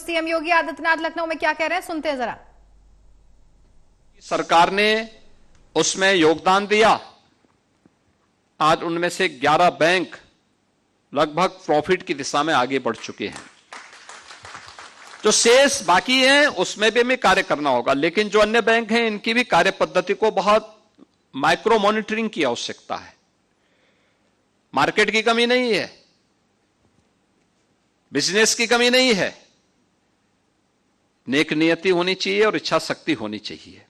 CM Yogi Adityanath Lucknow में क्या कह रहे हैं, सुनते हैं जरा। सरकार ने उसमें योगदान दिया। आज उनमें से 11 बैंक लगभग प्रॉफिट की दिशा में आगे बढ़ चुके हैं। जो शेष बाकी हैं उसमें भी हमें कार्य करना होगा, लेकिन जो अन्य बैंक हैं इनकी भी कार्य पद्धति को बहुत माइक्रो मॉनिटरिंग की आवश्यकता है। मार्केट की कमी नहीं है, बिजनेस की कमी नहीं है, नेक नियति होनी चाहिए और इच्छा शक्ति होनी चाहिए।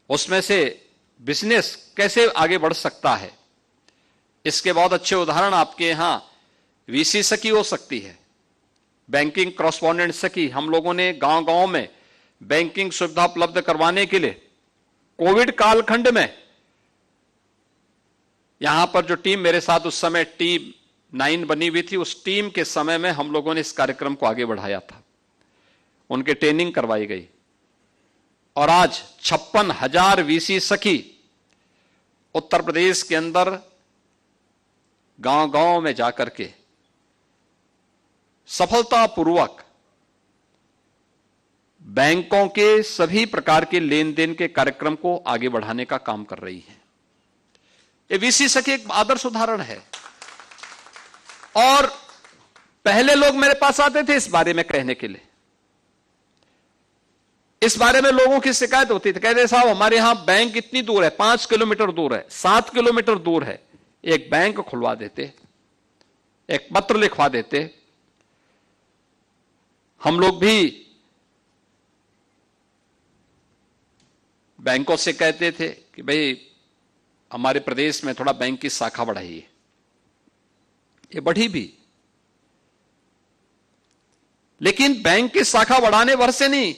उसमें से बिजनेस कैसे आगे बढ़ सकता है, इसके बहुत अच्छे उदाहरण आपके यहां वीसी सखी हो सकती है, बैंकिंग कॉरेस्पॉन्डेंट सखी। हम लोगों ने गांव गांव में बैंकिंग सुविधा उपलब्ध करवाने के लिए कोविड कालखंड में यहां पर जो टीम मेरे साथ उस समय टीम 9 बनी हुई थी, उस टीम के समय में हम लोगों ने इस कार्यक्रम को आगे बढ़ाया था। उनकी ट्रेनिंग करवाई गई और आज 56,000 वीसी सखी उत्तर प्रदेश के अंदर गांव गांव में जाकर के सफलतापूर्वक बैंकों के सभी प्रकार के लेन देन के कार्यक्रम को आगे बढ़ाने का काम कर रही है। ये वीसी सखी एक आदर्श उदाहरण है। और पहले लोग मेरे पास आते थे इस बारे में कहने के लिए, इस बारे में लोगों की शिकायत होती थी, कहते साहब हमारे यहां बैंक इतनी दूर है, 5 किलोमीटर दूर है, 7 किलोमीटर दूर है, एक बैंक खुलवा देते, एक पत्र लिखवा देते। हम लोग भी बैंकों से कहते थे कि भाई हमारे प्रदेश में थोड़ा बैंक की शाखा बढ़ाइए, ये बढ़ी भी, लेकिन बैंक की शाखा बढ़ाने भर से नहीं,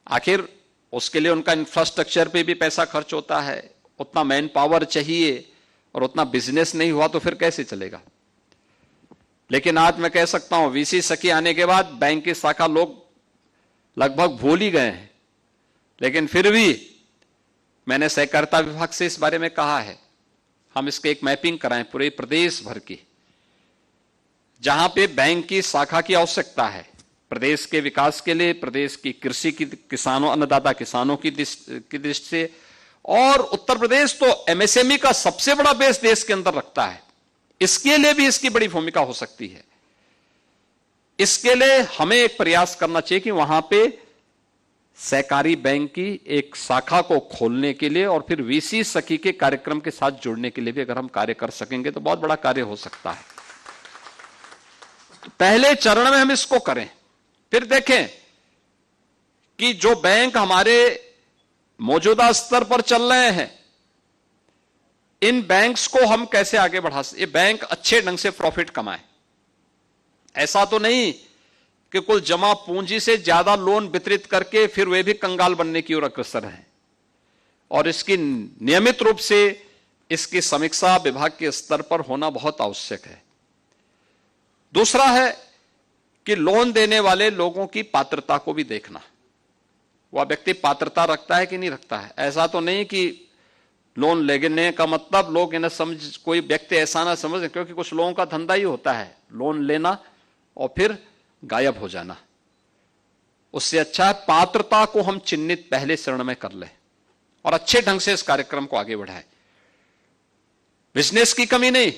आखिर उसके लिए उनका इंफ्रास्ट्रक्चर पे भी पैसा खर्च होता है, उतना मैन पावर चाहिए और उतना बिजनेस नहीं हुआ तो फिर कैसे चलेगा। लेकिन आज मैं कह सकता हूं वीसी सखी आने के बाद बैंक की शाखा लोग लगभग भूल ही गए हैं, लेकिन फिर भी मैंने सहकारिता विभाग से इस बारे में कहा है हम इसके एक मैपिंग कराएं पूरे प्रदेश भर की, जहां पे बैंक की शाखा की आवश्यकता है प्रदेश के विकास के लिए, प्रदेश की कृषि की, किसानों अन्नदाता किसानों की दृष्टि से। और उत्तर प्रदेश तो एमएसएमई का सबसे बड़ा बेस देश के अंदर रखता है, इसके लिए भी इसकी बड़ी भूमिका हो सकती है। इसके लिए हमें एक प्रयास करना चाहिए कि वहां पे सहकारी बैंक की एक शाखा को खोलने के लिए और फिर वीसी सखी के कार्यक्रम के साथ जुड़ने के लिए भी अगर हम कार्य कर सकेंगे तो बहुत बड़ा कार्य हो सकता है। तो पहले चरण में हम इसको करें, फिर देखें कि जो बैंक हमारे मौजूदा स्तर पर चल रहे हैं इन बैंक्स को हम कैसे आगे बढ़ा सकते, ये बैंक अच्छे ढंग से प्रॉफिट कमाए। ऐसा तो नहीं कि कुल जमा पूंजी से ज्यादा लोन वितरित करके फिर वे भी कंगाल बनने की ओर अग्रसर है। और इसकी नियमित रूप से इसकी समीक्षा विभाग के स्तर पर होना बहुत आवश्यक है। दूसरा है कि लोन देने वाले लोगों की पात्रता को भी देखना, वह व्यक्ति पात्रता रखता है कि नहीं रखता है। ऐसा तो नहीं कि लोन लेने का मतलब लोग इन्हें समझ, कोई व्यक्ति ऐसा ना समझे, क्योंकि कुछ लोगों का धंधा ही होता है लोन लेना और फिर गायब हो जाना। उससे अच्छा है पात्रता को हम चिन्हित पहले चरण में कर लें और अच्छे ढंग से इस कार्यक्रम को आगे बढ़ाएं। बिजनेस की कमी नहीं,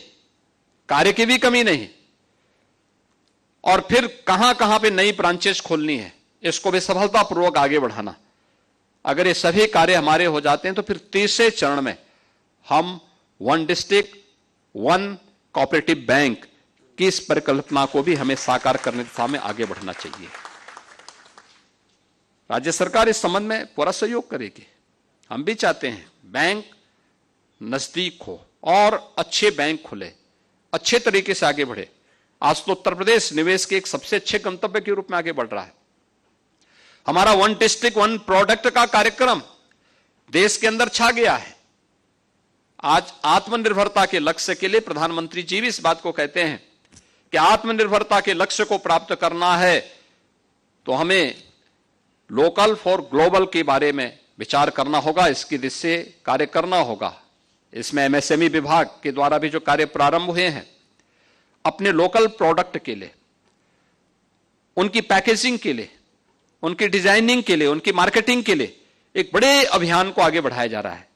कार्य की भी कमी नहीं, और फिर कहां कहां पे नई ब्रांचेस खोलनी है इसको भी सफलतापूर्वक आगे बढ़ाना। अगर ये सभी कार्य हमारे हो जाते हैं तो फिर तीसरे चरण में हम 1 डिस्ट्रिक्ट 1 कोऑपरेटिव बैंक की इस परिकल्पना को भी हमें साकार करने की दिशा में आगे बढ़ना चाहिए। राज्य सरकार इस संबंध में पूरा सहयोग करेगी। हम भी चाहते हैं बैंक नजदीक हो और अच्छे बैंक खुले, अच्छे तरीके से आगे बढ़े। आज तो उत्तर प्रदेश निवेश के एक सबसे अच्छे गंतव्य के रूप में आगे बढ़ रहा है। हमारा 1 डिस्ट्रिक्ट 1 प्रोडक्ट का कार्यक्रम देश के अंदर छा गया है। आज आत्मनिर्भरता के लक्ष्य के लिए प्रधानमंत्री जी भी इस बात को कहते हैं कि आत्मनिर्भरता के लक्ष्य को प्राप्त करना है तो हमें लोकल फॉर ग्लोबल के बारे में विचार करना होगा, इसकी दिशा से कार्य करना होगा। इसमें एमएसएमई विभाग के द्वारा भी जो कार्य प्रारंभ हुए हैं अपने लोकल प्रोडक्ट के लिए, उनकी पैकेजिंग के लिए, उनकी डिजाइनिंग के लिए, उनकी मार्केटिंग के लिए एक बड़े अभियान को आगे बढ़ाया जा रहा है।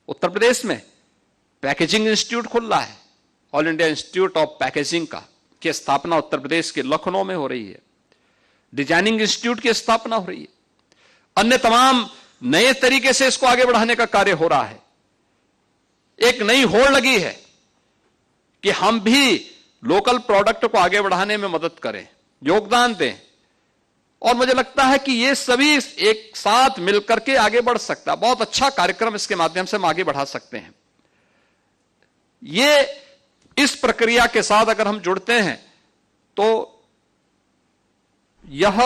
उत्तर प्रदेश में पैकेजिंग इंस्टीट्यूट खुल रहा है, all India institute of packaging का की स्थापना उत्तर प्रदेश के लखनऊ में हो रही है। डिजाइनिंग इंस्टीट्यूट की स्थापना हो रही है। अन्य तमाम नए तरीके से इसको आगे बढ़ाने का कार्य हो रहा है। एक नई होड़ लगी है कि हम भी लोकल प्रोडक्ट को आगे बढ़ाने में मदद करें, योगदान दें, और मुझे लगता है कि ये सभी एक साथ मिलकर के आगे बढ़ सकता है। बहुत अच्छा कार्यक्रम इसके माध्यम से हम आगे बढ़ा सकते हैं। ये इस प्रक्रिया के साथ अगर हम जुड़ते हैं तो यह